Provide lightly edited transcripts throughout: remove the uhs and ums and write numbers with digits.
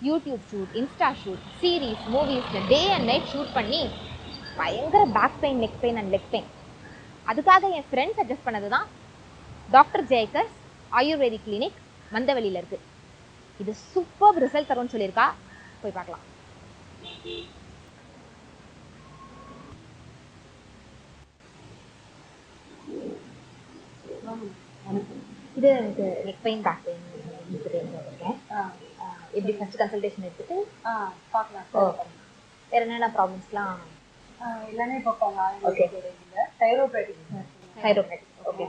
YouTube shoot, Insta shoot, series, movies day and night shoot பண்ணி பயங்கர back pain, neck pain and leg pain. அதுக்காக என் friends suggest பண்ணது தான் doctor Jayakar's ayurvedic clinic மந்தவெளியில் இருக்கு. இது சூப்பர் ரிசல்ட் தரும்னு சொல்லியிருக்கா. போய் பார்க்கலாம். இது எனக்கு நெக் பெயின், பேக் பெயின் இருக்கேன். எப்படி ஃபர்ஸ்ட் கன்சல்டேஷன் எடுத்துட்டு பார்க்கலாம். வேற என்னென்ன ப்ராப்ளம்ஸ்லாம்? எல்லாமே பார்ப்பாங்க. ஓகே. தைரோபேட்டிக். Okay.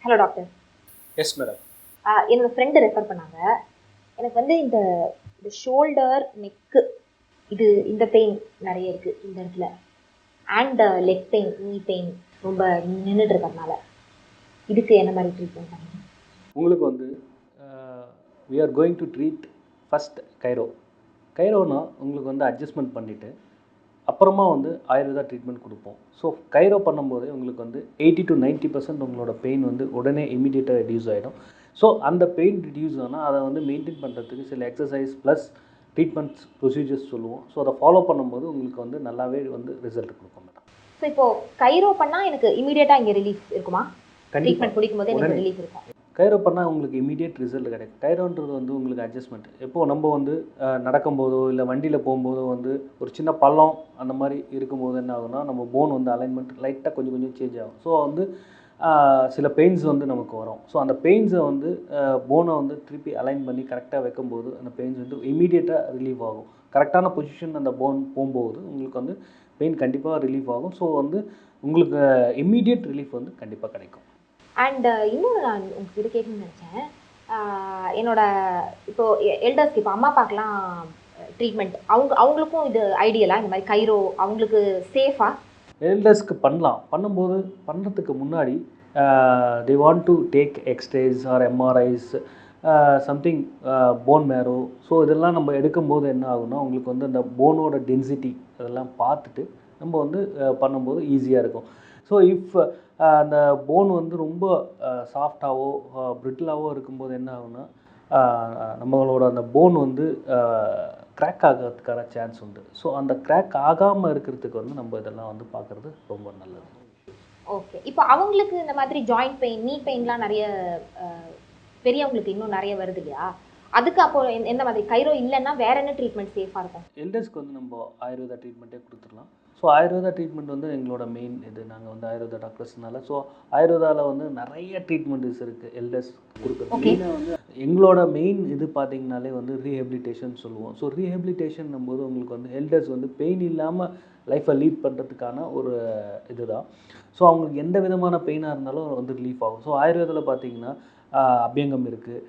Hello doctor. Yes madam. என்னோட ஃப்ரெண்டு ரெஃபர் பண்ணாங்க. எனக்கு வந்து இந்த ஷோல்டர், நெக்கு இந்த பெயின் நிறைய இருக்குது இந்த இடத்துல. அண்ட் லெக் பெயின், நீ பெயின் ரொம்ப நின்றுட்டு இருக்கிறதுனால இதுக்கு என்ன மாதிரி ட்ரீட்மெண்ட் பண்ணுங்க? உங்களுக்கு வந்து we are going to treat first கைரோனா உங்களுக்கு வந்து அட்ஜஸ்ட்மெண்ட் பண்ணிவிட்டு அப்புறமா வந்து ஆயுர்வேதா ட்ரீட்மெண்ட் கொடுப்போம். ஸோ கைரோ பண்ணும்போது உங்களுக்கு வந்து 80 to 90% உங்களோட பெயின் வந்து உடனே இமீடியட்டாக ரெடியூஸ் ஆகிடும். ஸோ அந்த பெயின் ரிடியூஸ் ஆனால் அதை வந்து மெயின்டைன் பண்ணுறதுக்கு சில எக்ஸசைஸ் ப்ளஸ் ட்ரீட்மெண்ட்ஸ் ப்ரொசீஜர்ஸ் சொல்லுவோம். ஸோ அதை ஃபாலோ பண்ணும்போது உங்களுக்கு வந்து நல்லாவே வந்து ரிசல்ட் கொடுக்கும் மேடம். ஸோ இப்போது கைரோ பண்ணால் எனக்கு இமீடியட்டாக இங்கே ரிலீஃப் இருக்குமா? ட்ரீட்மெண்ட் பிடிக்கும்போது எனக்கு ரிலீஃப் இருக்கும். கைரோ பண்ணால் உங்களுக்கு இமீடியட் ரிசல்ட் கிடைக்கும். கைரோன்றது வந்து உங்களுக்கு அட்ஜஸ்ட்மெண்ட். எப்போது நம்ம வந்து நடக்கும்போதோ இல்லை வண்டியில் போகும்போதோ வந்து ஒரு சின்ன பள்ளம் அந்த மாதிரி இருக்கும்போது என்ன ஆகுனா நம்ம போன் வந்து அலைன்மெண்ட் லைட்டாக கொஞ்சம் கொஞ்சம் சேஞ்ச் ஆகும். ஸோ வந்து சில பெயின்ஸ் வந்து நமக்கு வரும். ஸோ அந்த பெயின்ஸை வந்து போனை வந்து திருப்பி அலைன் பண்ணி கரெக்டாக வைக்கும்போது அந்த பெயின்ஸ் வந்து இமீடியட்டாக ரிலீவ் ஆகும். கரெக்டான பொசிஷன் அந்த போன் போகும்போது உங்களுக்கு வந்து பெயின் கண்டிப்பாக ரிலீஃப் ஆகும். ஸோ வந்து உங்களுக்கு இம்மீடியட் ரிலீஃப் வந்து கண்டிப்பாக கிடைக்கும். அண்ட் இன்னொன்று நான் உங்களுக்கு கேட்கணும்னு நினச்சேன். என்னோட இப்போது எல்டர்ஸ்க்கு இப்போ அம்மா அப்பாக்கெலாம் ட்ரீட்மெண்ட் அவங்களுக்கும் இது ஐடியலாக இந்த மாதிரி கைரோ அவங்களுக்கு சேஃபாக? எல்டர்ஸ்க்கு பண்ணும்போது பண்ணுறதுக்கு முன்னாடி they want to take x rays or MRIs something bone marrow. So இதெல்லாம் நம்ம எடுக்கும்போது என்ன ஆகுனா உங்களுக்கு வந்து அந்த போனோட டென்சிட்டி அதெல்லாம் பார்த்துட்டு நம்ம வந்து பண்ணும்போது ஈஸியாக இருக்கும். ஸோ இஃப் அந்த போன் வந்து ரொம்ப சாஃப்டாகவோ பிரிட்டிலாகவோ இருக்கும்போது என்ன ஆகுனா நம்மளோட அந்த போன் வந்து கிராக் ஆகிறதுக்கான சான்ஸ் உண்டு. ஸோ அந்த கிராக் ஆகாமல் இருக்கிறதுக்கு வந்து நம்ம இதெல்லாம் வந்து பார்க்குறது ரொம்ப நல்லது. ஓகே. இப்போ அவங்களுக்கு இந்த மாதிரி ஜாயிண்ட் பெயின், நீ பெயின்லாம் நிறைய பெரியவங்களுக்கு இன்னும் நிறைய வருது இல்லையா? அதுக்கு அப்போ எந்த மாதிரி கைரோ இல்லைன்னா வேற என்ன ட்ரீட்மெண்ட் சேஃபாக இருக்கும்? எல்டர்ஸ்க்கு வந்து நம்ம ஆயுர்வேதா ட்ரீட்மெண்ட்டே கொடுத்துடலாம். ஸோ ஆயுர்வேதா ட்ரீட்மெண்ட் வந்து எங்களோட மெயின் இது. நாங்கள் வந்து ஆயுர்வேதா டாக்டர்ஸ்னால ஸோ ஆயுர்வேதாவில் வந்து நிறைய ட்ரீட்மெண்ட்ஸ் இருக்குது எல்டர்ஸ் கொடுக்குறது. மெயினாக வந்து எங்களோட மெயின் இது பார்த்திங்கனாலே வந்து ரீஹேபிலிட்டேஷன் சொல்லுவோம். ஸோ ரீஹேபிலிட்டேஷன் போது உங்களுக்கு வந்து எல்டர்ஸ் வந்து பெயின் இல்லாமல் லைஃப்பை லீட் பண்ணுறதுக்கான ஒரு இது தான். ஸோ அவங்களுக்கு எந்த விதமான பெயினாக இருந்தாலும் வந்து ரிலீஃப் ஆகும். ஸோ ஆயுர்வேதாவில் பார்த்திங்கன்னா அபியங்கம் இருக்குது,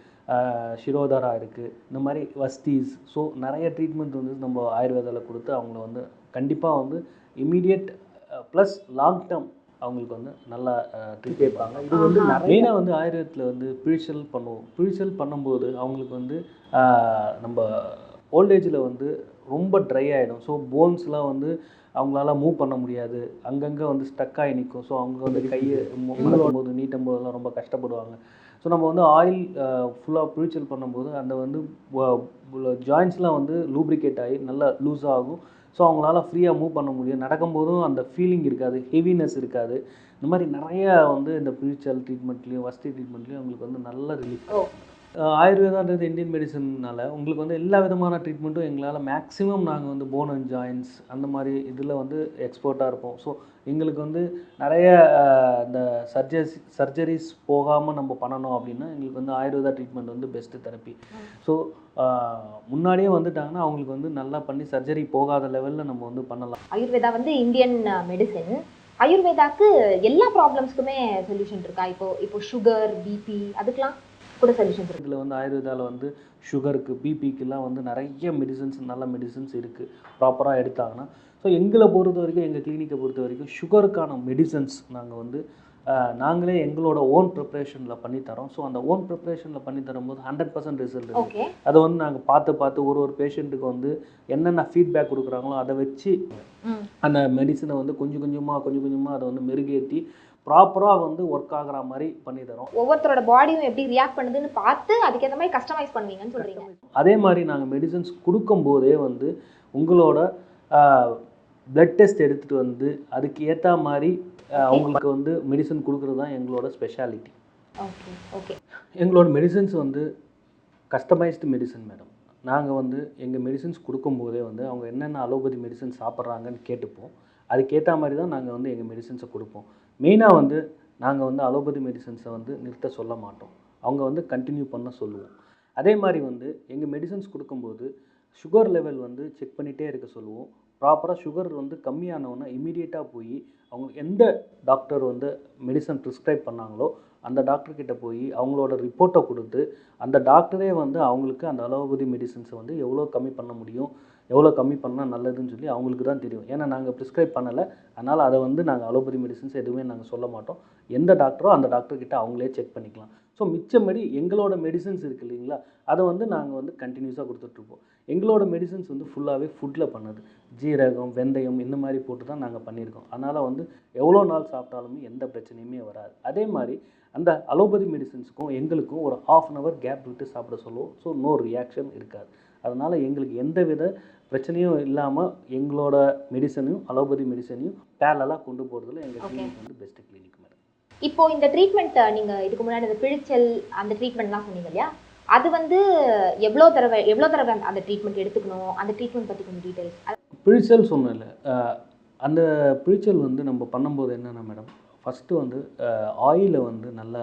ஷிரோதாரா இருக்குது, இந்த மாதிரி வஸ்தீஸ். ஸோ நிறைய ட்ரீட்மெண்ட் வந்து நம்ம ஆயுர்வேதாவில் கொடுத்து அவங்கள வந்து கண்டிப்பாக வந்து இமீடியட் ப்ளஸ் லாங் டேர்ம் அவங்களுக்கு வந்து நல்லா ட்ரீட் கேட்பாங்க. இது வந்து மெயினாக வந்து ஆயுர்வேதத்தில் வந்து பிழிச்சல் பண்ணுவோம். பிழிச்சல் பண்ணும்போது அவங்களுக்கு வந்து நம்ம ஓல்டேஜில் வந்து ரொம்ப ட்ரை ஆகிடும். ஸோ போன்ஸ்லாம் வந்து அவங்களால மூவ் பண்ண முடியாது, அங்கங்கே வந்து ஸ்டக்காகி நிற்கும். ஸோ அவங்க வந்து கையை போது நீட்டும் போதெல்லாம் ரொம்ப கஷ்டப்படுவாங்க. ஸோ நம்ம வந்து ஆயில் ஃபுல்லாக பிழிச்சல் பண்ணும்போது அந்த வந்து ஜாயின்ஸ்லாம் வந்து லூப்ரிகேட் ஆகி நல்லா லூஸ் ஆகும். ஸோ அவங்களால ஃப்ரீயாக மூவ் பண்ண முடியும். நடக்கும்போதும் அந்த ஃபீலிங் இருக்காது, ஹெவினஸ் இருக்காது. இந்த மாதிரி நிறையா வந்து இந்த பிழிச்சல் ட்ரீட்மெண்ட்லேயும் வஸ்தி ட்ரீட்மெண்ட்லேயும் அவங்களுக்கு வந்து நல்ல ரிலீஃப். ஆயுர்வேதான்றது இந்தியன் மெடிசன்னால உங்களுக்கு வந்து எல்லா விதமான ட்ரீட்மெண்ட்டும் எங்களால் மேக்ஸிமம் நாங்கள் வந்து போன் அண்ட் ஜாயின்ஸ் அந்த மாதிரி இதில் வந்து எக்ஸ்பர்ட்டாக இருப்போம். ஸோ எங்களுக்கு வந்து நிறைய இந்த சர்ஜரிஸ் போகாமல் நம்ம பண்ணணும் அப்படின்னா எங்களுக்கு வந்து ஆயுர்வேதா ட்ரீட்மெண்ட் வந்து பெஸ்ட்டு தெரப்பி. ஸோ முன்னாடியே வந்துட்டாங்கன்னா அவங்களுக்கு வந்து நல்லா பண்ணி சர்ஜரி போகாத லெவலில் நம்ம வந்து பண்ணலாம். ஆயுர்வேதா வந்து இந்தியன் மெடிசன். ஆயுர்வேதாக்கு எல்லா ப்ராப்ளம்ஸ்க்குமே சொல்யூஷன் இருக்கா? இப்போ சுகர், பிபி அதுக்கெலாம் கூட சொல்யூஷன்ஸ் இருக்குது. இதில் வந்து ஆயுர்வேதாவில் வந்து சுகருக்கு, பிபிக்கெலாம் வந்து நிறைய மெடிசன்ஸ், நல்ல மெடிசன்ஸ் இருக்குது ப்ராப்பராக எடுத்தாங்கன்னா. ஸோ எங்களை பொறுத்த வரைக்கும், எங்கள் கிளினிக்கை பொறுத்த வரைக்கும் சுகருக்கான மெடிசன்ஸ் நாங்கள் வந்து நாங்களே எங்களோட ஓன் ப்ரிப்ரேஷனில் பண்ணித்தரோம். ஸோ அந்த ஓன் ப்ரிப்ரேஷனில் பண்ணி தரும்போது 100% ரிசல்ட் இருக்குது. ஓகே. அதை வந்து நாங்கள் பார்த்து ஒரு பேஷண்ட்டுக்கு வந்து என்னென்ன ஃபீட்பேக் கொடுக்குறாங்களோ அதை வச்சு அந்த மெடிசனை வந்து கொஞ்சம் கொஞ்சமாக அதை வந்து மெருகேற்றி ப்ராப்பராக வந்து ஒர்க் ஆகிற மாதிரி பண்ணி தரோம். ஒவ்வொருத்தரோட பாடியும் எப்படி ரியாக்ட் பண்ணுதுன்னு பார்த்து அதுக்கேற்ற மாதிரி கஸ்டமைஸ் பண்ணுவீங்கன்னு சொல்கிறீங்க. அதே மாதிரி நாங்கள் மெடிசன்ஸ் கொடுக்கும்போதே வந்து உங்களோட பிளட் டெஸ்ட் எடுத்துகிட்டு வந்து அதுக்கு ஏற்ற மாதிரி அவங்களுக்கு வந்து மெடிசன் கொடுக்குறது தான் எங்களோட ஸ்பெஷாலிட்டி. Okay okay. எங்களோட மெடிசன்ஸ் வந்து கஸ்டமைஸ்டு மெடிசன் மேடம். நாங்கள் வந்து எங்கள் மெடிசன்ஸ் கொடுக்கும்போதே வந்து அவங்க என்னென்ன அலோபதி மெடிசன் சாப்பிட்றாங்கன்னு கேட்டுப்போம். அதுக்கேற்ற மாதிரி தான் நாங்கள் வந்து எங்கள் மெடிசன்ஸை கொடுப்போம். மெயினாக வந்து நாங்கள் வந்து அலோபதி மெடிசன்ஸை வந்து நிறுத்த சொல்ல மாட்டோம். அவங்க வந்து கண்டினியூ பண்ண சொல்லுவோம். அதே மாதிரி வந்து எங்கள் மெடிசன்ஸ் கொடுக்கும்போது சுகர் லெவல் வந்து செக் பண்ணிகிட்டே இருக்க சொல்லுவோம். ப்ராப்பராக சுகர் வந்து கம்மியானவுன்னா இமீடியட்டாக போய் அவங்களுக்கு எந்த டாக்டர் வந்து மெடிசன் ப்ரிஸ்கிரைப் பண்ணாங்களோ அந்த டாக்டர்கிட்ட போய் அவங்களோட ரிப்போர்ட்டை கொடுத்து அந்த டாக்டரே வந்து அவங்களுக்கு அந்த அலோபதி மெடிசன்ஸை வந்து எவ்வளோ கம்மி பண்ண முடியும், எவ்வளோ கம்மி பண்ணால் நல்லதுன்னு சொல்லி அவங்களுக்கு தான் தெரியும். ஏன்னா நாங்கள் ப்ரிஸ்கிரைப் பண்ணலை, அதனால் அதை வந்து நாங்கள் அலோபதி மெடிசன்ஸ் எதுவுமே நாங்கள் சொல்ல மாட்டோம். எந்த டாக்டரோ அந்த டாக்டர்கிட்ட அவங்களே செக் பண்ணிக்கலாம். ஸோ மிச்சபடி எங்களோட மெடிசன்ஸ் இருக்குது இல்லைங்களா, அதை வந்து நாங்கள் வந்து கண்டினியூஸாக கொடுத்துட்ருப்போம். எங்களோட மெடிசன்ஸ் வந்து ஃபுல்லாகவே ஃபுட்டில் பண்ணது, ஜீரகம், வெந்தயம் இந்த மாதிரி போட்டு தான் நாங்கள் பண்ணியிருக்கோம். அதனால் வந்து எவ்வளோ நாள் சாப்பிட்டாலுமே எந்த பிரச்சனையுமே வராது. அதே மாதிரி அந்த அலோபதி மெடிசன்ஸுக்கும் எங்களுக்கும் ஒரு 1/2 hour கேப் விட்டு சாப்பிட சொல்லுவோம். ஸோ நோ ரியாக்ஷன் இருக்காது. அதனால் எங்களுக்கு எந்த வித பிரச்சனையும் இல்லாமல் எங்களோட மெடிசனையும் அலோபதி மெடிசனையும் பேரலாக கொண்டு போகிறதுல எங்கள் கிளினிக் வந்து பெஸ்ட்டு கிளினிக் மேடம். இப்போ இந்த ட்ரீட்மெண்ட் நீங்கள் இதுக்கு முன்னாடி அந்த பிழிச்சல் அந்த ட்ரீட்மெண்ட்லாம் சொன்னீங்க இல்லையா, அது வந்து எவ்வளோ தடவை அந்த ட்ரீட்மெண்ட் எடுத்துக்கணும், அந்த ட்ரீட்மெண்ட் பற்றி கொஞ்சம் டீட்டெயில்ஸ். பிழிச்சல் சொன்னல, அந்த பிழிச்சல் வந்து நம்ம பண்ணும்போது என்னென்னா மேடம், ஃபஸ்ட்டு வந்து ஆயிலை வந்து நல்லா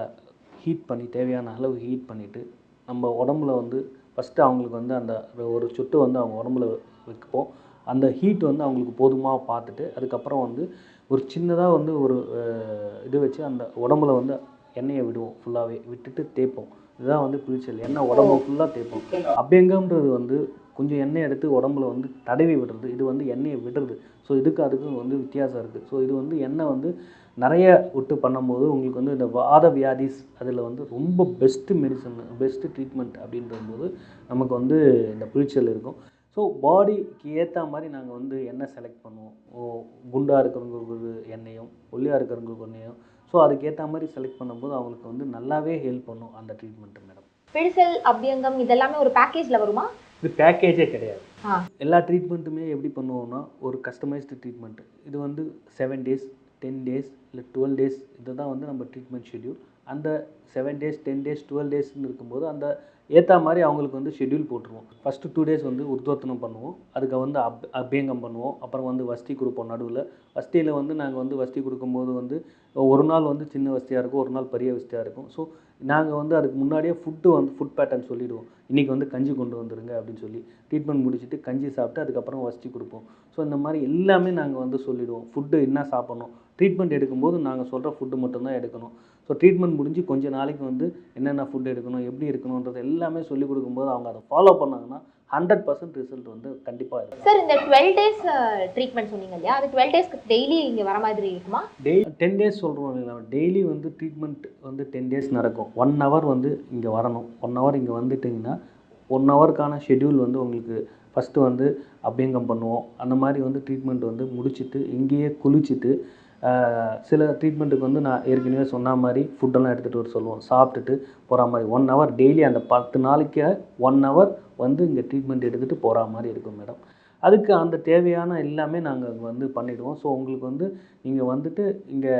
ஹீட் பண்ணி தேவையான அளவு ஹீட் பண்ணிவிட்டு நம்ம உடம்புல வந்து ஃபஸ்ட்டு அவங்களுக்கு வந்து அந்த ஒரு சொட்டு வந்து அவங்க உடம்புல வைப்போம். அந்த ஹீட் வந்து அவங்களுக்கு போதுமாக பார்த்துட்டு அதுக்கப்புறம் வந்து ஒரு சின்னதாக வந்து ஒரு இது வச்சு அந்த உடம்புல வந்து எண்ணெயை விடுவோம். ஃபுல்லாகவே விட்டுட்டு தேய்ப்போம். இதுதான் வந்து பிழிச்சல். எண்ணெய் உடம்பு ஃபுல்லாக தேய்ப்போம். அபியங்கம்ன்றது வந்து கொஞ்சம் எண்ணெய் எடுத்து உடம்புல வந்து தடவி விடுறது, இது வந்து எண்ணெயை விடுறது. ஸோ இதுக்கும் வந்து வித்தியாசம் இருக்குது. ஸோ இது வந்து எண்ணெய் வந்து நிறைய விட்டு பண்ணும்போது உங்களுக்கு வந்து இந்த வாத வியாதிஸ் அதில் வந்து ரொம்ப பெஸ்ட்டு மெடிசன், பெஸ்ட்டு ட்ரீட்மெண்ட் அப்படின்றபோது நமக்கு வந்து இந்த பிழிச்சல் இருக்கும். ஸோ பாடிக்கு ஏற்ற மாதிரி நாங்கள் வந்து எண்ணெய் செலக்ட் பண்ணுவோம். குண்டாக இருக்கிறவங்களுக்கு ஒரு எண்ணெயும் ஒல்லியாக இருக்கிறவங்களுக்கு எண்ணெயும். ஸோ அதுக்கேற்ற மாதிரி செலக்ட் பண்ணும்போது அவங்களுக்கு வந்து நல்லாவே ஹெல்ப் பண்ணும் அந்த ட்ரீட்மெண்ட்டு மேடம். பிழிச்சல், அபியங்கம் இதெல்லாமே ஒரு பேக்கேஜில் வருமா? இது பேக்கேஜே கிடையாது. எல்லா ட்ரீட்மெண்ட்டுமே எப்படி பண்ணுவோம்னா ஒரு கஸ்டமைஸ்டு ட்ரீட்மெண்ட்டு. இது வந்து 7 days 10 days இல்லை 12 days இதை தான் வந்து நம்ம ட்ரீட்மெண்ட் ஷெட்யூல். அந்த 7 days 10 days 12 daysன்னு இருக்கும்போது அந்த ஏற்ற மாதிரி அவங்களுக்கு வந்து ஷெட்யூல் போட்டுருவோம். ஃபஸ்ட்டு 2 days வந்து உர்த்வத்தனம் பண்ணுவோம். அதுக்கு வந்து அபியங்கம் பண்ணுவோம். அப்புறம் வந்து வஸ்தி கொடுப்போம். நடுவில் வஸ்தியில் வந்து நாங்கள் வந்து வஸ்தி கொடுக்கும்போது வந்து ஒரு நாள் வந்து சின்ன வஸ்தியாக இருக்கும், ஒரு நாள் பெரிய வஸ்தியாக இருக்கும். ஸோ நாங்கள் வந்து அதுக்கு முன்னாடியே ஃபுட் பேட்டர்ன் சொல்லிவிடுவோம். இன்றைக்கி வந்து கஞ்சி கொண்டு வந்துடுங்க அப்படின்னு சொல்லி ட்ரீட்மெண்ட் முடிச்சுட்டு கஞ்சி சாப்பிட்டு அதுக்கப்புறம் வஸ்தி கொடுப்போம். ஸோ இந்த மாதிரி எல்லாமே நாங்கள் வந்து சொல்லிவிடுவோம். ஃபுட்டு என்ன சாப்பிட்ணும், ட்ரீட்மெண்ட் எடுக்கும்போது நாங்கள் சொல்கிற ஃபுட்டு மட்டும்தான் எடுக்கணும். ஸோ ட்ரீட்மெண்ட் முடிஞ்சு கொஞ்சம் நாளைக்கு வந்து என்னென்ன ஃபுட் எடுக்கணும், எப்படி இருக்கணுன்றது எல்லாமே சொல்லிக் கொடுக்கும்போது அவங்க அதை ஃபாலோ பண்ணாங்கன்னா 100% ரிசல்ட் வந்து கண்டிப்பாக இருக்கும். சார் இந்த 12 days ட்ரீட்மெண்ட் சொன்னீங்க இல்லையா, அது 12 daysக்கு டெய்லி இங்கே வர மாதிரி இருக்குமா? 10 days சொல்கிறோம் இல்லைங்களா, டெய்லி வந்து ட்ரீட்மெண்ட் வந்து 10 days நடக்கும். 1 hour வந்து இங்கே வரணும். 1 hour இங்கே வந்துட்டிங்கன்னா 1 hourக்கான ஷெட்யூல் வந்து உங்களுக்கு ஃபஸ்ட்டு வந்து அபியங்கம் பண்ணுவோம். அந்த மாதிரி வந்து ட்ரீட்மெண்ட் வந்து முடிச்சுட்டு இங்கேயே குளிச்சுட்டு சில ட்ரீட்மெண்ட்டுக்கு வந்து நான் ஏற்கனவே சொன்ன மாதிரி ஃபுட்டெல்லாம் எடுத்துகிட்டு வர சொல்லுவோம். சாப்பிட்டுட்டு போகிற மாதிரி 1 hour டெய்லி அந்த 10 நாளைக்கு 1 hour வந்து இங்கே ட்ரீட்மெண்ட் எடுத்துகிட்டு போகிற மாதிரி இருக்கும் மேடம். அதுக்கு அந்த தேவையான எல்லாமே நாங்கள் வந்து பண்ணிவிடுவோம். ஸோ உங்களுக்கு வந்து நீங்கள் வந்துட்டு இங்கே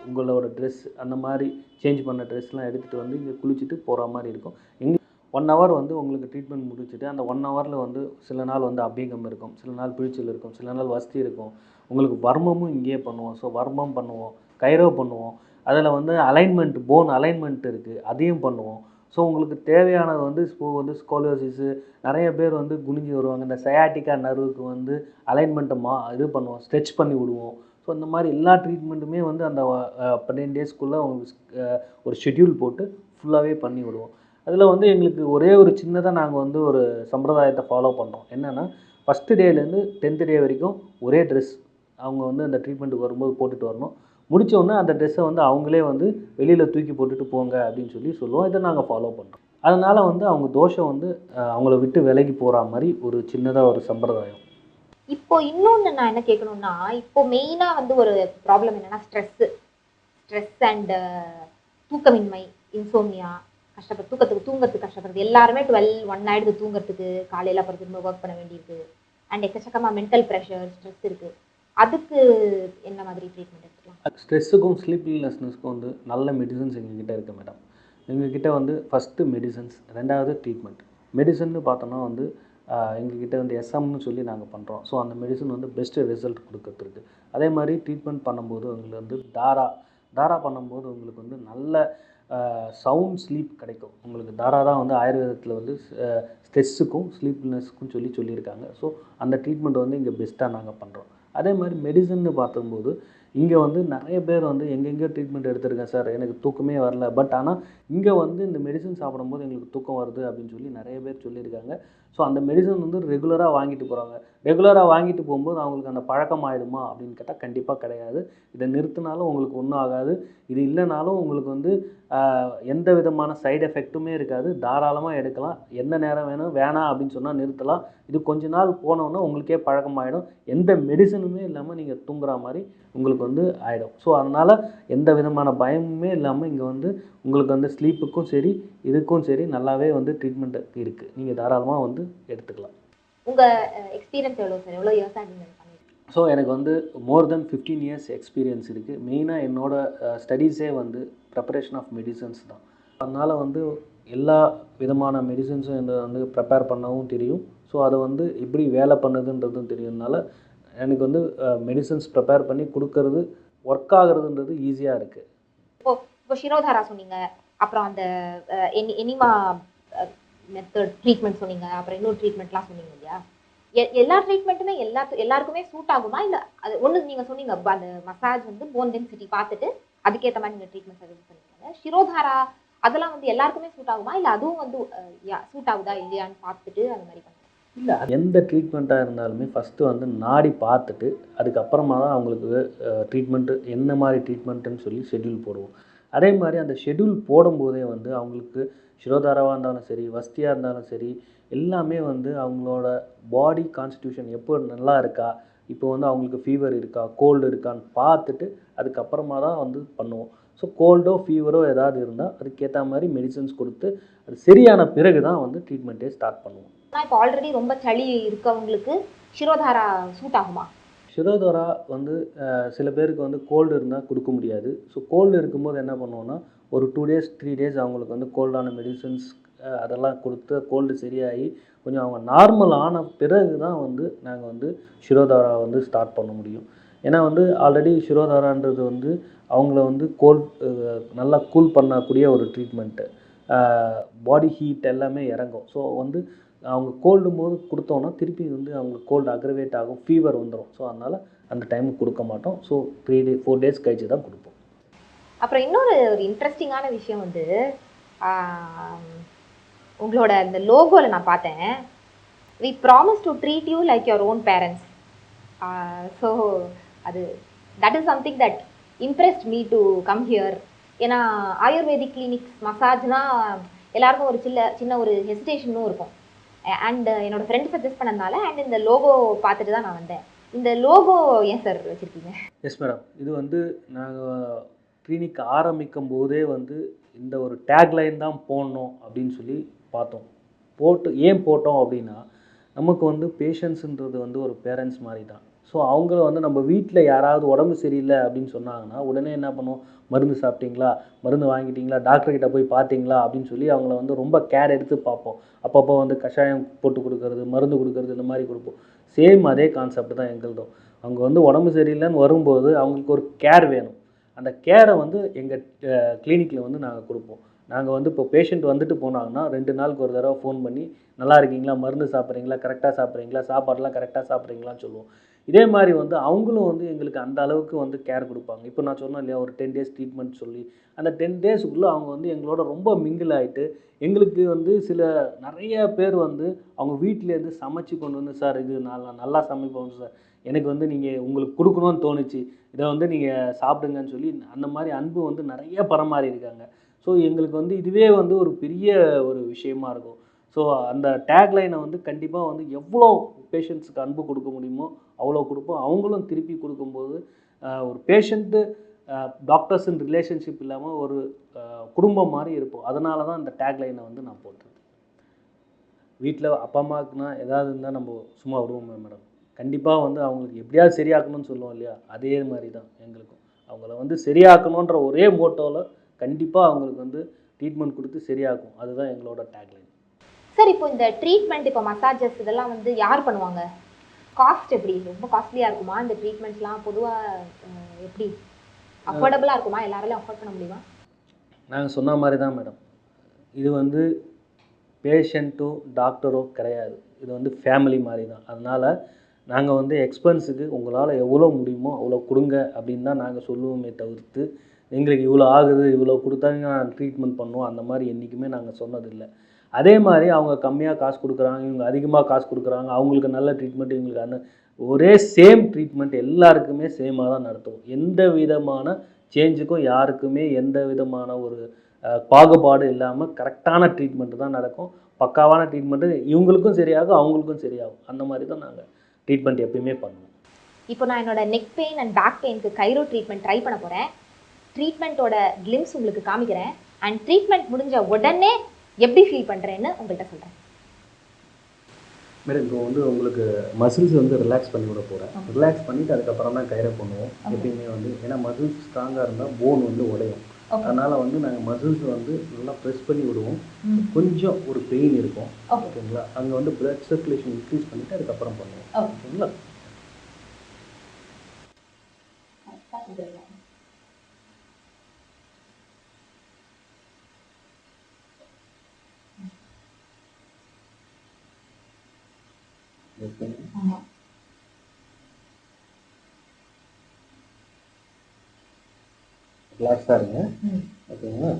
உங்களோட ட்ரெஸ் அந்த மாதிரி சேஞ்ச் பண்ண ட்ரெஸ்லாம் எடுத்துகிட்டு வந்து இங்கே குளிச்சுட்டு போகிற மாதிரி இருக்கும். 1 hour வந்து உங்களுக்கு ட்ரீட்மெண்ட் முடிச்சுட்டு அந்த 1 hourல வந்து சில நாள் வந்து அபியங்கம் இருக்கும், சில நாள் பிழிச்சல் இருக்கும், சில நாள் வஸ்தி இருக்கும். உங்களுக்கு வர்மமும் இங்கேயே பண்ணுவோம். ஸோ வர்மம் பண்ணுவோம், கைரோ பண்ணுவோம். அதில் வந்து அலைன்மெண்ட், போன் அலைன்மெண்ட் இருக்குது, அதையும் பண்ணுவோம். ஸோ உங்களுக்கு தேவையானது வந்து வந்து ஸ்கோலியோசிஸு நிறைய பேர் வந்து குனிஞ்சு வருவாங்க. இந்த சயாட்டிக்கா நர்வுக்கு வந்து அலைன்மெண்ட்டை இது பண்ணுவோம், ஸ்ட்ரெச் பண்ணி விடுவோம். ஸோ இந்த மாதிரி எல்லா ட்ரீட்மெண்ட்டுமே வந்து அந்த 10 daysக்குள்ளே உங்களுக்கு ஒரு ஷெட்யூல் போட்டு ஃபுல்லாகவே பண்ணி விடுவோம். அதில் வந்து எங்களுக்கு ஒரே ஒரு சின்னதாக நாங்கள் வந்து ஒரு சம்பிரதாயத்தை ஃபாலோ பண்ணுறோம். என்னென்னா ஃபஸ்ட்டு டேலேருந்து 10th day வரைக்கும் ஒரே ட்ரெஸ் அவங்க வந்து அந்த ட்ரீட்மெண்ட்டுக்கு வரும்போது போட்டுட்டு வரணும். முடித்தோடனே அந்த ட்ரெஸ்ஸை வந்து அவங்களே வந்து வெளியில் தூக்கி போட்டுட்டு போங்க அப்படின்னு சொல்லுவோம். இதை நாங்கள் ஃபாலோ பண்ணுறோம். அதனால் வந்து அவங்க தோஷம் வந்து அவங்கள விட்டு விலகி போகிற மாதிரி ஒரு சின்னதாக ஒரு சம்பிரதாயம். இப்போ இன்னொன்று நான் என்ன கேட்கணும்னா, இப்போ மெயினாக வந்து ஒரு ப்ராப்ளம் என்னன்னா ஸ்ட்ரெஸ் அண்ட் தூக்கமின்மை, இன்சோம்னியா, தூங்கறதுக்கு கஷ்டப்படுறது. எல்லாருமே 12-1 ஆயிடுது தூங்குறதுக்கு, காலையில் அப்புறம் திரும்ப ஒர்க் பண்ண வேண்டியிருக்கு. அண்ட் எக்கச்சக்கமாக மென்டல் ப்ரெஷர், ஸ்ட்ரெஸ் இருக்குது. அதுக்கு என்ன மாதிரி ட்ரீட்மெண்ட் எடுத்துக்கலாம்? ஸ்ட்ரெஸ்ஸுக்கும் ஸ்லீப்லெஸ்னஸ்க்கும் வந்து நல்ல மெடிசன்ஸ் எங்ககிட்ட இருக்குது மேடம். எங்ககிட்ட வந்து ஃபஸ்ட்டு மெடிசன்ஸ், ரெண்டாவது ட்ரீட்மெண்ட். மெடிசன்னு பார்த்தோன்னா வந்து எங்ககிட்ட வந்து எஸ்எம்னு சொல்லி நாங்கள் பண்ணுறோம். ஸோ அந்த மெடிசன் வந்து பெஸ்ட்டு ரிசல்ட் கொடுக்கறதுக்கு. அதே மாதிரி ட்ரீட்மெண்ட் பண்ணும்போது உங்களுக்கு வந்து தாரா பண்ணும்போது உங்களுக்கு வந்து நல்ல சவுண்ட் ஸ்லீப் கிடைக்கும். உங்களுக்கு தாரா தான் வந்து ஆயுர்வேதத்தில் வந்து ஸ்ட்ரெஸ்ஸுக்கும் ஸ்லீப்னஸ்க்கும் சொல்லியிருக்காங்க. ஸோ அந்த ட்ரீட்மெண்ட் வந்து இங்கே பெஸ்ட்டாக நாங்கள் பண்ணுறோம். அதே மாதிரி மெடிசன்னு பார்க்கும்போது இங்கே வந்து நிறைய பேர் வந்து எங்கெங்கேயோ ட்ரீட்மெண்ட் எடுத்திருக்கேன் சார், எனக்கு தூக்கமே வரல. பட் ஆனால் இங்கே வந்து இந்த மெடிசன் சாப்பிடும்போது எங்களுக்கு தூக்கம் வருது அப்படின்னு சொல்லி நிறைய பேர் சொல்லியிருக்காங்க. ஸோ அந்த மெடிசன் வந்து ரெகுலராக வாங்கிட்டு போகிறாங்க. ரெகுலராக வாங்கிட்டு போகும்போது அவங்களுக்கு அந்த பழக்கம் ஆகிடுமா அப்படின்னு கேட்டால் கண்டிப்பாக கிடையாது. இதை நிறுத்தினாலும் உங்களுக்கு ஒன்றும் ஆகாது. இது இல்லைனாலும் உங்களுக்கு வந்து எந்த விதமான சைடு எஃபெக்ட்டுமே இருக்காது. தாராளமாக எடுக்கலாம். எந்த நேரம் வேணாம் அப்படின்னு சொன்னால் நிறுத்தலாம். இது கொஞ்ச நாள் போனோன்னா உங்களுக்கே பழக்கமாகிடும். எந்த மெடிசனுமே இல்லாமல் நீங்கள் தூங்குற மாதிரி உங்களுக்கு வந்து ஆகிடும். ஸோ அதனால் எந்த விதமான பயமுமே இல்லாமல் இங்கே வந்து உங்களுக்கு வந்து ஸ்லீப்புக்கும் சரி இதுக்கும் சரி நல்லாவே வந்து ட்ரீட்மெண்ட் இருக்குது. நீங்கள் தாராளமாக வந்து எடுத்துக்கலாம். உங்கள் எக்ஸ்பீரியன்ஸ் எவ்வளோ சார்? எவ்வளோ இயர்ஸாக நீங்கள் பண்ணிருக்கீங்க? ஸோ எனக்கு வந்து மோர் தென் 15 years எக்ஸ்பீரியன்ஸ் இருக்குது. மெயினாக என்னோடய ஸ்டடீஸே வந்து ப்ரிப்பரேஷன் ஆஃப் மெடிசன்ஸ் தான். அதனால் வந்து எல்லா விதமான மெடிசன்ஸும் என்னை வந்து ப்ரிப்பேர் பண்ணவும் தெரியும். ஸோ அதை வந்து எப்படி வேலை பண்ணுதுன்றதும் தெரியும்னால எனக்கு வந்து மெடிசன்ஸ் ப்ரிப்பேர் பண்ணி கொடுக்கறது ஒர்க் ஆகுறதுன்றது ஈஸியாக இருக்குது. இப்போ ஷிரோதாரா சொன்னீங்க, அப்புறம் அந்த எனிமா மெத்தட் ட்ரீட்மெண்ட் சொன்னீங்க, அப்புறம் இன்னொரு ட்ரீட்மெண்ட்லாம் சொன்னீங்க இல்லையா? எல்லா ட்ரீட்மெண்ட்டுமே எல்லாருக்குமே சூட் ஆகுமா? இல்லை அது ஒன்று நீங்கள் சொன்னீங்க அந்த மசாஜ் வந்து போன் டென்சிட்டி பார்த்துட்டு அதுக்கேற்ற மாதிரி நீங்கள் ட்ரீட்மெண்ட் சர்வீஸ் பண்ணிருக்கீங்க. ஷிரோதாரா அதெல்லாம் வந்து எல்லாருக்குமே சூட் ஆகுமா? இல்லை அதுவும் வந்து சூட் ஆகுதா இல்லையான்னு பார்த்துட்டு அந்த மாதிரி பண்ணுங்க? இல்லை, எந்த ட்ரீட்மெண்ட்டாக இருந்தாலுமே ஃபஸ்ட்டு வந்து நாடி பார்த்துட்டு அதுக்கப்புறமா தான் அவங்களுக்கு ட்ரீட்மெண்ட்டு என்ன மாதிரி ட்ரீட்மெண்ட்டுன்னு சொல்லி ஷெட்யூல் போடுவோம். அதே மாதிரி அந்த ஷெட்யூல் போடும்போதே வந்து அவங்களுக்கு ஷிரோதாராவாக இருந்தாலும் சரி, வஸ்தியாக இருந்தாலும் சரி, எல்லாமே வந்து அவங்களோட பாடி கான்ஸ்டியூஷன் எப்போ நல்லா இருக்கா, இப்போ வந்து அவங்களுக்கு ஃபீவர் இருக்கா, கோல்டு இருக்கான்னு பார்த்துட்டு அதுக்கப்புறமா தான் வந்து பண்ணுவோம். ஸோ கோல்டோ ஃபீவரோ ஏதாவது இருந்தால் அதுக்கேற்ற மாதிரி மெடிசன்ஸ் கொடுத்து அது சரியான பிறகு தான் வந்து ட்ரீட்மெண்ட்டே ஸ்டார்ட் பண்ணுவோம். ஆனால் இப்போ ஆல்ரெடி ரொம்ப சளி இருக்கவங்களுக்கு ஷிரோதாரா சூட் ஆகுமா? ஷிரோதாரா வந்து சில பேருக்கு வந்து கோல்டு இருந்தால் கொடுக்க முடியாது. ஸோ கோல்டு இருக்கும்போது என்ன பண்ணுவோன்னா ஒரு 2 days 3 days அவங்களுக்கு வந்து கோல்டான மெடிசன்ஸ் அதெல்லாம் கொடுத்து கோல்டு சரியாகி கொஞ்சம் அவங்க நார்மல் ஆன பிறகு தான் வந்து நாங்கள் வந்து ஷிரோதாரா வந்து ஸ்டார்ட் பண்ண முடியும். ஏன்னா வந்து ஆல்ரெடி ஷிரோதாரான்றது வந்து அவங்கள வந்து நல்லா கூல் பண்ணக்கூடிய ஒரு ட்ரீட்மெண்ட்டு. பாடி ஹீட் எல்லாமே இறங்கும். ஸோ வந்து அவங்க கோல்டும் போது கொடுத்தோன்னா திருப்பி வந்து அவங்களுக்கு கோல்டு அக்ரவேட் ஆகும், ஃபீவர் வந்துடும். ஸோ அதனால் அந்த டைமுக்கு கொடுக்க மாட்டோம். ஸோ 4 days கழிச்சு தான் கொடுப்போம். அப்புறம் இன்னொரு ஒரு இன்ட்ரெஸ்டிங்கான விஷயம் வந்து உங்களோட இந்த லோகோவில் நான் பார்த்தேன், we promise to treat you like your own parents. So அது that is something that impressed me to come here. ஏன்னா ஆயுர்வேதிக் கிளினிக்ஸ் மசாஜ்னா எல்லாருக்கும் ஒரு சின்ன ஒரு ஹெசிடேஷனும் இருக்கும். அண்ட் என்னோட ஃப்ரெண்ட் சஜஸ்ட் பண்ணதுனால அண்ட் இந்த லோகோ பார்த்துட்டு தான் நான் வந்தேன். இந்த லோகோ ஏன் சார் வச்சுருக்கீங்க? எஸ் மேடம், இது வந்து நாங்கள் கிளினிக் ஆரம்பிக்கும் போதே வந்து இந்த ஒரு டேக்லைன் தான் போடணும் அப்படின்னு சொல்லி பார்த்தோம். ஏன் போட்டோம் அப்படின்னா நமக்கு வந்து பேஷண்ட்ஸுன்றது வந்து ஒரு பேரண்ட்ஸ் மாதிரி தான். ஸோ அவங்கள வந்து நம்ம வீட்டில் யாராவது உடம்பு சரியில்லை அப்படின்னு சொன்னாங்கன்னா உடனே என்ன பண்ணுவோம், மருந்து சாப்பிட்டீங்களா, மருந்து வாங்கிட்டீங்களா, டாக்டர்கிட்ட போய் பார்த்தீங்களா அப்படின்னு சொல்லி அவங்கள வந்து ரொம்ப கேர் எடுத்து பார்ப்போம். அப்பப்போ வந்து கஷாயம் போட்டு கொடுக்கறது, மருந்து கொடுக்கறது, இந்த மாதிரி கொடுப்போம். சேம் அதே கான்செப்ட் தான் எங்களுதும். அவங்க வந்து உடம்பு சரியில்லைன்னு வரும்போது அவங்களுக்கு ஒரு கேர் வேணும். அந்த கேரை வந்து எங்கள் கிளினிக்கில் வந்து நாங்கள் கொடுப்போம். நாங்கள் வந்து இப்போ பேஷண்ட் வந்துட்டு போனாங்கன்னா 2 நாளுக்கு ஒரு தடவை ஃபோன் பண்ணி நல்லா இருக்கீங்களா, மருந்து சாப்பிட்றீங்களா, கரெக்டாக சாப்பிட்றீங்களா, சாப்பாடெலாம் கரெக்டாக சாப்பிட்றீங்களான்னு சொல்லுவோம். இதே மாதிரி வந்து அவங்களும் வந்து எங்களுக்கு அந்த அளவுக்கு வந்து கேர் கொடுப்பாங்க. இப்போ நான் சொன்னேன் இல்லையா, ஒரு 10 days ட்ரீட்மெண்ட் சொல்லி அந்த 10 daysக்குள்ளே அவங்க வந்து எங்களோட ரொம்ப மிங்கிள் ஆகிட்டு எங்களுக்கு வந்து நிறைய பேர் வந்து அவங்க வீட்டிலேருந்து சமைச்சு கொண்டு வந்து, சார் இது நல்லா சமைப்போம் சார், எனக்கு வந்து நீங்கள் உங்களுக்கு கொடுக்கணும்னு தோணுச்சு, இதை வந்து நீங்கள் சாப்பிடுங்கன்னு சொல்லி அந்த மாதிரி அன்பு வந்து நிறைய பரமாறி இருக்காங்க. ஸோ எங்களுக்கு வந்து இதுவே வந்து ஒரு பெரிய ஒரு விஷயமா இருக்கும். ஸோ அந்த டேக்லைனை வந்து கண்டிப்பாக வந்து எவ்வளோ பேஷண்ட்ஸுக்கு அன்பு கொடுக்க முடியுமோ அவ்வளோ கொடுப்போம். அவங்களும் திருப்பி கொடுக்கும்போது ஒரு பேஷண்ட்டு டாக்டர்ஸுன்னு ரிலேஷன்ஷிப் இல்லாமல் ஒரு குடும்பம் மாதிரி இருப்போம். அதனால தான் இந்த டேக்லைனை வந்து நான் போட்டது. வீட்டில் அப்பா அம்மாவுக்குனா ஏதாவது இருந்தால் நம்ம சும்மா விடுவோமே மேடம், கண்டிப்பாக வந்து அவங்களுக்கு எப்படியாவது சரியாக்கணும்னு சொல்லுவோம் இல்லையா, அதே மாதிரி தான் எங்களுக்கும். அவங்கள வந்து சரியாக்கணுன்ற ஒரே மோட்டோவில் கண்டிப்பாக அவங்களுக்கு வந்து ட்ரீட்மெண்ட் கொடுத்து சரியாக்கும். அதுதான் எங்களோட டேக்லைன். சார், இப்போ இந்த ட்ரீட்மெண்ட், இப்போ மசாஜஸ் இதெல்லாம் வந்து யார் பண்ணுவாங்க? காஸ்ட் எப்படி? ரொம்ப காஸ்ட்லியாக இருக்குமா இந்த ட்ரீட்மெண்ட்ஸ்லாம்? பொதுவாக எப்படி அஃபோர்டபுளாக இருக்குமா? எல்லாராலையும் அஃபோர்ட் பண்ண முடியுமா? நாங்கள் சொன்ன மாதிரி தான் மேடம், இது வந்து பேஷண்ட்டோ டாக்டரோ கிடையாது, இது வந்து ஃபேமிலி மாதிரி தான். அதனால் நாங்கள் வந்து எக்ஸ்பென்ஸுக்கு உங்களால் எவ்வளோ முடியுமோ அவ்வளோ கொடுங்க அப்படின்னு தான் நாங்கள் சொல்லுவோமே தவிர்த்து, எங்களுக்கு இவ்வளோ ஆகுது இவ்வளோ கொடுத்தாங்க நான் ட்ரீட்மெண்ட் பண்ணுவோம் அந்த மாதிரி என்றைக்குமே நாங்கள் சொன்னதில்லை. அதே மாதிரி அவங்க கம்மியாக காசு கொடுக்குறாங்க, இவங்க அதிகமாக காசு கொடுக்குறாங்க, அவங்களுக்கு நல்ல ட்ரீட்மெண்ட், இவங்களுக்கு அந்த ஒரே சேம் ட்ரீட்மெண்ட் எல்லாருக்குமே சேமாக தான் நடத்துவோம். எந்த விதமான சேஞ்சுக்கும் யாருக்குமே எந்த விதமான ஒரு பாகுபாடு இல்லாமல் கரெக்டான ட்ரீட்மெண்ட்டு தான் நடக்கும். பக்காவான ட்ரீட்மெண்ட்டு இவங்களுக்கும் சரியாகும், அவங்களுக்கும் சரியாகும். அந்த மாதிரி தான் நாங்கள் ட்ரீட்மெண்ட் எப்பயுமே பண்ணுவோம். இப்போ நான் என்னோட நெக் பெயின் அண்ட் பேக் பெயினுக்கு கைரோ ட்ரீட்மெண்ட் ட்ரை பண்ண போகிறேன். ட்ரீட்மெண்ட்டோட கிளிம்ஸ் உங்களுக்கு காமிக்கிறேன். அண்ட் ட்ரீட்மெண்ட் முடிஞ்ச உடனே எப்படி ஃபீல் பண்ணுறேன்னு உங்கள்கிட்ட சொல்கிறேன். மேடம், இப்போ வந்து உங்களுக்கு மசில்ஸ் வந்து ரிலாக்ஸ் பண்ணி விட போகிறேன். ரிலாக்ஸ் பண்ணிவிட்டு அதுக்கப்புறம் தான் கைரை பண்ணுவோம் எப்பயுமே வந்து. ஏன்னா மசில்ஸ் ஸ்ட்ராங்காக இருந்தால் போன் வந்து உடையும். அதனால் வந்து நாங்கள் மசில்ஸ் வந்து நல்லா ப்ரெஸ் பண்ணி விடுவோம். கொஞ்சம் ஒரு பெயின் இருக்கும், ஓகேங்களா? அங்கே வந்து பிளட் சர்க்குலேஷன் இன்க்ரீஸ் பண்ணிவிட்டு அதுக்கப்புறம் பண்ணுவோம், ஓகேங்களா? ரிலாக்ஸாக இருங்க, ஓகேங்களா?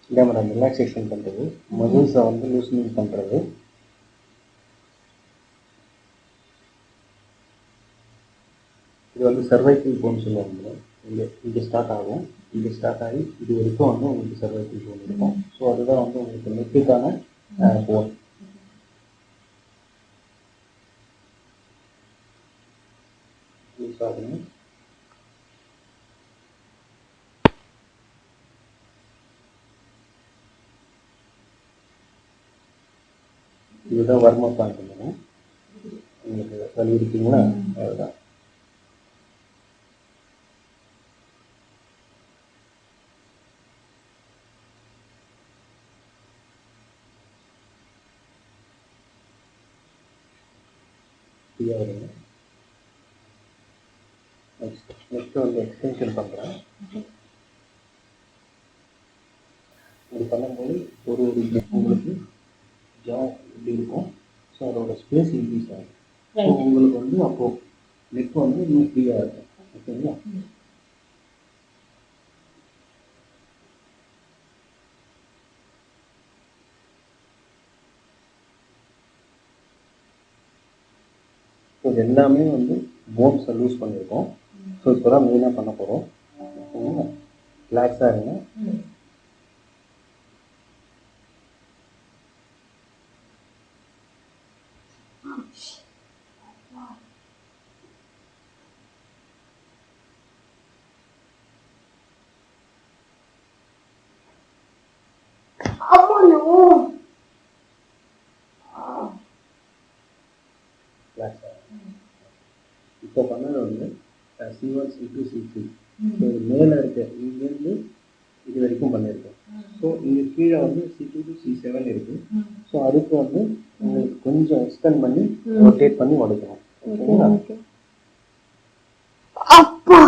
இல்லை மேடம், ரிலாக்ஸேஷன் பண்ணுறது, மசில்ஸை வந்து லூசனிங் பண்ணுறது. இது வந்து சர்வைக்கல் போன் சொல்லுவாங்க. இங்கே ஸ்டார்ட் ஆகும், இங்கே ஸ்டார்ட் ஆகி இது வரைக்கும் வந்து உங்களுக்கு சர்வைக்கல் போன் இருக்கும். ஸோ அதுதான் வந்து உங்களுக்கு நெக்குக்கான போன். யூஸ் ஆகுங்க. இதுதான் வர்மப் பண்ணுங்க. உங்களுக்கு வலி இருக்குங்களா? அதுதான். ஃப்ரீயாக வருங்க. நெக்ஸ்ட்டு வந்து எக்ஸ்டென்ஷன் பண்ணுறேன். இது பண்ணும்போது ஒரு உங்களுக்கு ஜா இப்படி இருக்கும். ஸோ அதோட ஸ்பேஸ் இன்க்ரீஸ் ஆகும். ஸோ உங்களுக்கு வந்து அப்போது நெக் வந்து இன்னும் ஃப்ரீயாக இருக்கும், ஓகேங்களா? ஸோ இது எல்லாமே வந்து போன்ஸை லூஸ் பண்ணியிருக்கோம். ஸோ இப்போ தான் மெயினாக பண்ண போகிறோம், ஓகேங்களா? ரிலாக்ஸாக இருங்க. இப்போ பண்ணது வந்து C1 C2 C3. ஸோ இது மேலே இருக்க இங்கேருந்து இது வரைக்கும் பண்ணியிருக்கோம். ஸோ இங்கே கீழே வந்து C2 to C7 இருக்குது. ஸோ அதுக்கு வந்து உங்களுக்கு கொஞ்சம் எக்ஸ்டெண்ட் பண்ணி ரொட்டேட் பண்ணி உடைக்கணும், ஓகேங்களா? அப்பா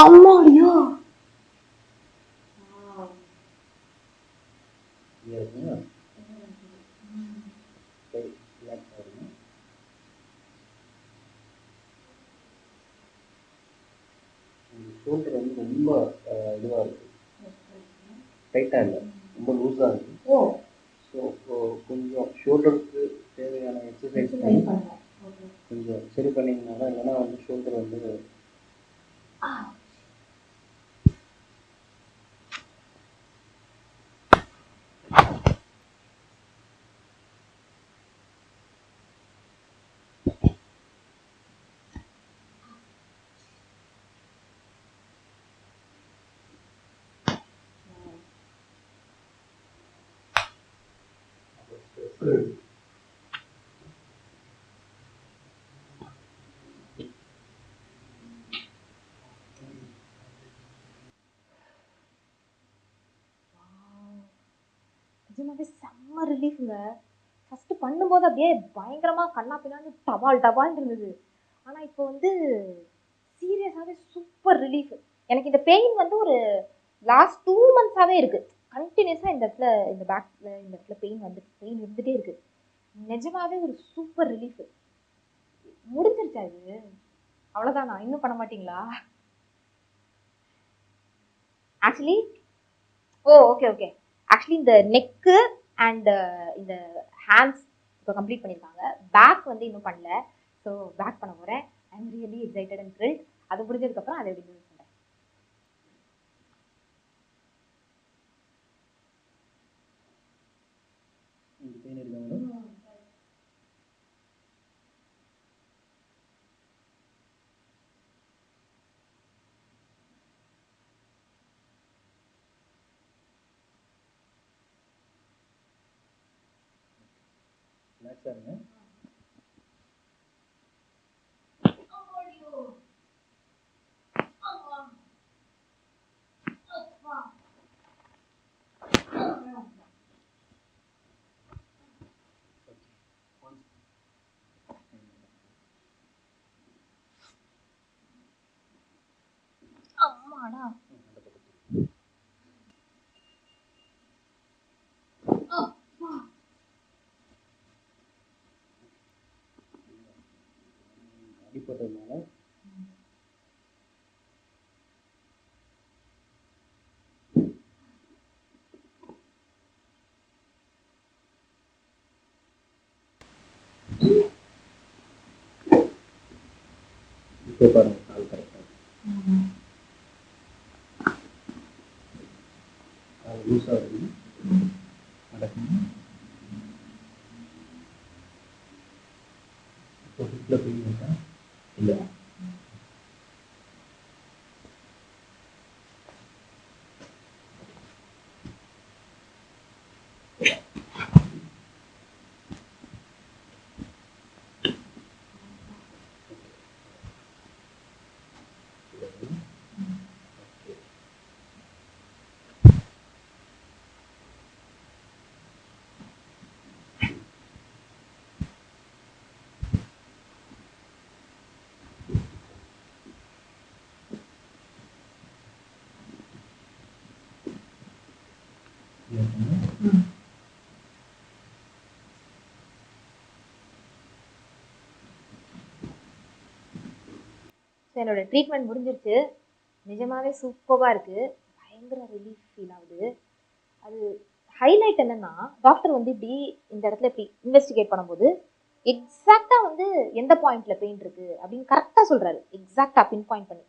அம்மாடியா. ஷோல்டர் வந்து ரொம்ப இதுவாக இருக்குது, டைட்டாக இல்லை, ரொம்ப லூஸாக இருக்குது. ஓ ஸோ கொஞ்சம் ஷோல்டருக்கு தேவையான எக்ஸசைஸ் பண்ணி கொஞ்சம் சரி பண்ணிங்கனால, இல்லைன்னா வந்து ஷோல்டர் வந்து நிஜமாவே செம்ம ரிலீஃப்ங்க. ஃபர்ஸ்ட் பண்ணும்போது அப்படியே பயங்கரமா கண்ணா பின்னான்னு டபால் டபால் இருந்தது. ஆனா இப்போ வந்து சீரியஸாவே சூப்பர் ரிலீஃப். எனக்கு இந்த பெயின் வந்து ஒரு லாஸ்ட் 2 மந்த்ஸாவே இருக்கு. கண்டினியூஸா இந்த இடத்துல, இந்த பேக்ல இந்த இடத்துல பெயின் இருந்துட்டே இருக்கு. நிஜமாவே ஒரு சூப்பர் ரிலீஃப். முடிஞ்சிருச்சா இது? அவ்வளவுதானா? இன்னும் பண்ண மாட்டீங்களா? Actually okay. ஆக்சுவலி இந்த நெக்கு அண்ட் இந்த ஹேண்ட்ஸ் இப்போ கம்ப்ளீட் பண்ணியிருக்காங்க. பேக் வந்து இன்னும் பண்ணல. ஸோ பேக் பண்ண போகிறேன். I am really excited and thrilled. அது முடிஞ்சதுக்கப்புறம் அதை எப்படி சொல்கிறேன். பெயின் இருக்கா மேடம்? ரிலாக்ஸாக இருங்க. அம்மாடா. அடிப்பட்டதுனால இப்போ பாருங்க, கால் கரெக்டாக கால் லூஸாக இருக்குது. நடக்குங்க. இப்போ ஹிப்பில் பெயின் இருக்கா? இல்லை. என்னோட ட்ரீட்மெண்ட் முடிஞ்சிருச்சு. நிஜமாவே சூப்பராக இருக்கு. பயங்கர ரிலீஃப் ஃபீல் ஆகுது. அது ஹைலைட் என்னன்னா, டாக்டர் வந்து இப்படி இந்த இடத்துல இப்படி இன்வெஸ்டிகேட் பண்ணும்போது எக்ஸாக்டா வந்து எந்த பாயிண்ட்ல பெயின் இருக்கு அப்படின்னு கரெக்டா சொல்றாரு. எக்ஸாக்டா பின் பாயிண்ட் பண்ணி.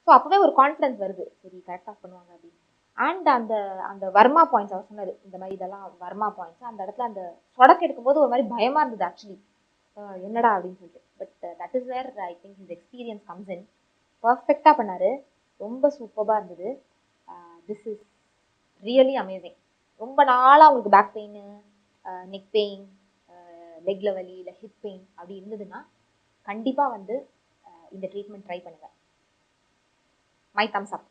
ஸோ அப்பவே ஒரு கான்ஃபிடன்ஸ் வருது. சரி கரெக்டா பண்ணுவாங்க அப்படின்னு. அண்ட் அந்த அந்த வர்மா பாயிண்ட்ஸ் அவர் சொன்னாரு. இந்த மாதிரி இதெல்லாம் வர்மா பாயிண்ட்ஸ். அந்த இடத்துல அந்த சொடக்கு எடுக்கும்போது ஒரு மாதிரி பயமா இருந்தது ஆக்சுவலி. என்னடா அப்படின்னு சொல்லிட்டு. But that is where I think his experience comes in. பர்ஃபெக்டாக பண்ணாரு. ரொம்ப சூப்பராக இருந்தது. This is really amazing. ரொம்ப நாளாக உங்களுக்கு பேக் பெயின், நெக் பெயின், லெக்ல வலி இல்லை ஹிப் பெயின் அப்படி இருந்ததுன்னா கண்டிப்பாக வந்து இந்த ட்ரீட்மெண்ட் ட்ரை பண்ணுங்க. My thumbs up.